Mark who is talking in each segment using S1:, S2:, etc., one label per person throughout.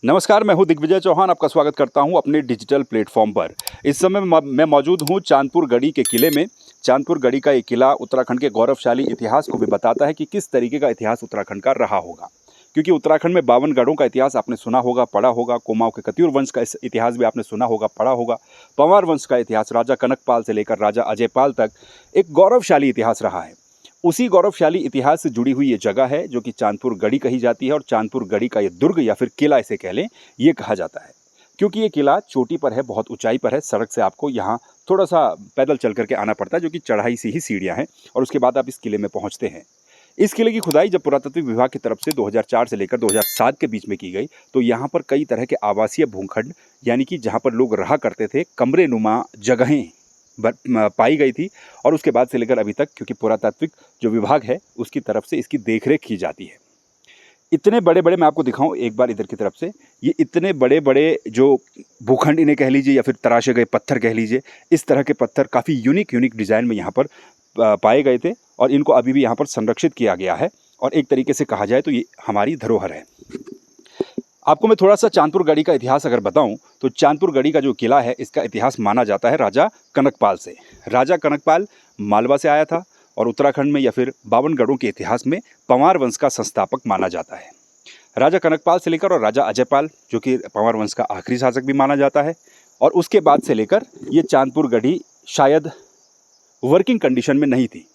S1: नमस्कार, मैं हूं दिग्विजय चौहान। आपका स्वागत करता हूं अपने डिजिटल प्लेटफॉर्म पर। इस समय मैं मौजूद हूं चांदपुर गढ़ी के किले में। चांदपुर गढ़ी का ये किला उत्तराखंड के गौरवशाली इतिहास को भी बताता है कि किस तरीके का इतिहास उत्तराखंड का रहा होगा। क्योंकि उत्तराखंड में 52 गढ़ों का इतिहास आपने सुना होगा, पढ़ा होगा। कुमाऊं के कतियूर वंश का इतिहास भी आपने सुना होगा, पढ़ा होगा। पंवार वंश का इतिहास राजा कनकपाल से लेकर राजा अजयपाल तक एक गौरवशाली इतिहास रहा है। उसी गौरवशाली इतिहास से जुड़ी हुई ये जगह है जो कि चांदपुर गढ़ी कही जाती है। और चांदपुर गढ़ी का ये दुर्ग या फिर किला इसे कह लें, ये कहा जाता है। क्योंकि ये किला चोटी पर है, बहुत ऊंचाई पर है। सड़क से आपको यहाँ थोड़ा सा पैदल चल करके आना पड़ता है, जो कि चढ़ाई सी ही सीढ़ियाँ हैं। और उसके बाद आप इस किले में पहुँचते हैं। इस किले की खुदाई जब पुरातत्व विभाग की तरफ से 2004 से लेकर 2007 के बीच में की गई, तो यहाँ पर कई तरह के आवासीय भूखंड, यानी कि जहाँ पर लोग रहा करते थे, कमरे नुमा जगहें पाई गई थी। और उसके बाद से लेकर अभी तक, क्योंकि पुरातात्विक जो विभाग है उसकी तरफ से इसकी देखरेख की जाती है। इतने बड़े बड़े, मैं आपको दिखाऊं एक बार इधर की तरफ से, ये इतने बड़े बड़े जो भूखंड इन्हें कह लीजिए या फिर तराशे गए पत्थर कह लीजिए, इस तरह के पत्थर काफ़ी यूनिक डिज़ाइन में यहाँ पर पाए गए थे। और इनको अभी भी यहाँ पर संरक्षित किया गया है। और एक तरीके से कहा जाए तो ये हमारी धरोहर है। आपको मैं थोड़ा सा चांदपुर गढ़ी का इतिहास अगर बताऊं, तो चांदपुर गढ़ी का जो किला है इसका इतिहास माना जाता है राजा कनकपाल से। राजा कनकपाल मालवा से आया था और उत्तराखंड में या फिर 52 गढ़ों के इतिहास में पंवार वंश का संस्थापक माना जाता है। राजा कनकपाल से लेकर और राजा अजयपाल, जो कि पंवार वंश का आखिरी शासक भी माना जाता है, और उसके बाद से लेकर ये चांदपुर गढ़ी शायद वर्किंग कंडीशन में नहीं थी।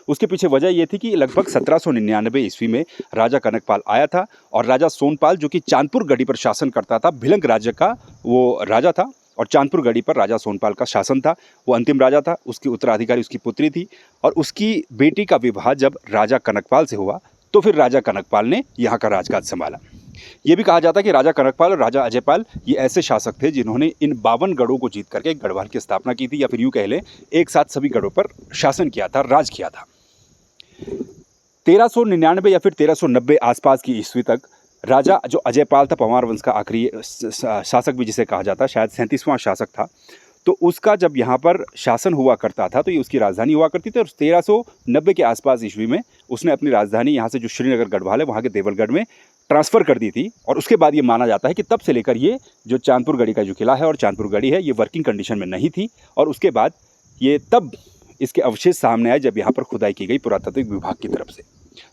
S1: उसके पीछे वजह यह थी कि लगभग 1799 ईस्वी में राजा कनकपाल आया था और राजा सोनपाल, जो कि चांदपुर गढ़ी पर शासन करता था, भिलंग राज्य का वो राजा था। और चांदपुर गढ़ी पर राजा सोनपाल का शासन था, वो अंतिम राजा था। उसकी उत्तराधिकारी उसकी पुत्री थी। और उसकी बेटी का विवाह जब राजा कनकपाल से हुआ, तो फिर राजा कनकपाल ने यहाँ का राजकाज संभाला। ये भी कहा जाता है कि राजा कनकपाल और राजा अजयपाल ये ऐसे शासक थे जिन्होंने इन 52 गढ़ों को जीत करके गढ़वाल की स्थापना की थी, या फिर यूँ कह लें एक साथ सभी गढ़ों पर शासन किया था, राज किया था। 1399 या फिर 1390 आसपास की ईस्वी तक राजा जो अजयपाल था, पंवार वंश का आखिरी शासक भी जिसे कहा जाता है, शायद 37वां शासक था, तो उसका जब यहाँ पर शासन हुआ करता था तो ये उसकी राजधानी हुआ करती थी। और 1390 के आसपास ईस्वी में उसने अपनी राजधानी यहाँ से जो श्रीनगर गढ़वाल है वहाँ के देवलगढ़ में ट्रांसफ़र कर दी थी। और उसके बाद ये माना जाता है कि तब से लेकर ये जो चांदपुर गढ़ी का जो किला है और चांदपुर गढ़ी है, ये वर्किंग कंडीशन में नहीं थी। और उसके बाद ये तब इसके अवशेष सामने आए जब यहाँ पर खुदाई की गई पुरातात्विक विभाग की तरफ से।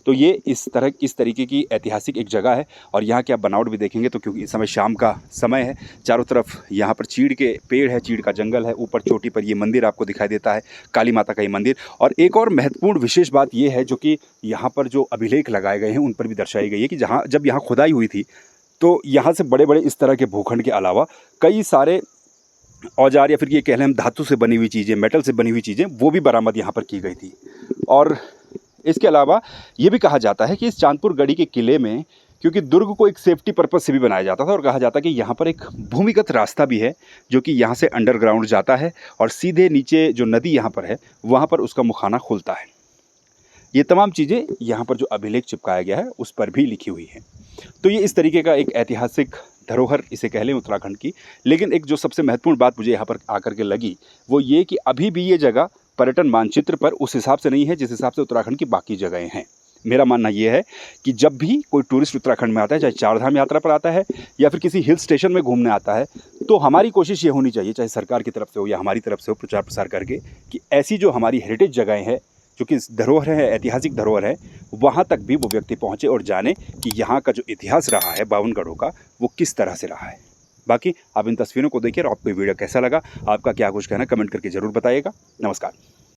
S1: तो ये इस तरीके की ऐतिहासिक एक जगह है। और यहाँ की आप बनावट भी देखेंगे तो, क्योंकि इस समय शाम का समय है, चारों तरफ यहाँ पर चीड़ के पेड़ है, चीड़ का जंगल है। ऊपर चोटी पर ये मंदिर आपको दिखाई देता है, काली माता का ये मंदिर। और एक और महत्वपूर्ण विशेष बात ये है, जो कि यहाँ पर जो अभिलेख लगाए गए हैं उन पर भी दर्शाई गई है, कि जब यहाँ खुदाई हुई थी तो यहाँ से बड़े बड़े इस तरह के भूखंड के अलावा कई सारे औजार या फिर ये कह लें हम धातु से बनी हुई चीज़ें, मेटल से बनी हुई चीज़ें, वो भी बरामद यहाँ पर की गई थी। और इसके अलावा ये भी कहा जाता है कि इस चांदपुर गढ़ी के किले में, क्योंकि दुर्ग को एक सेफ्टी पर्पज़ से भी बनाया जाता था, और कहा जाता है कि यहाँ पर एक भूमिगत रास्ता भी है जो कि यहाँ से अंडरग्राउंड जाता है और सीधे नीचे जो नदी यहाँ पर है वहाँ पर उसका मुखाना खुलता है। ये तमाम चीज़ें यहाँ पर जो अभिलेख चिपकाया गया है उस पर भी लिखी हुई हैं। तो ये इस तरीके का एक ऐतिहासिक धरोहर इसे कह लें उत्तराखंड की। लेकिन एक जो सबसे महत्वपूर्ण बात मुझे यहाँ पर आकर के लगी, वो ये कि अभी भी ये जगह पर्यटन मानचित्र पर उस हिसाब से नहीं है जिस हिसाब से उत्तराखंड की बाकी जगहें हैं। मेरा मानना ये है कि जब भी कोई टूरिस्ट उत्तराखंड में आता है, चाहे चारधाम यात्रा पर आता है या फिर किसी हिल स्टेशन में घूमने आता है, तो हमारी कोशिश ये होनी चाहिए, चाहे सरकार की तरफ से हो या हमारी तरफ से हो, प्रचार प्रसार करके, कि ऐसी जो हमारी हेरिटेज जगहें हैं, जो कि धरोहर है, ऐतिहासिक धरोहर है, वहाँ तक भी वो व्यक्ति पहुँचे और जाने कि यहाँ का जो इतिहास रहा है 52 गढ़ों का, वो किस तरह से रहा है। बाकी आप इन तस्वीरों को देखिए और आपको ये वीडियो कैसा लगा, आपका क्या कुछ कहना, कमेंट करके ज़रूर बताइएगा। नमस्कार।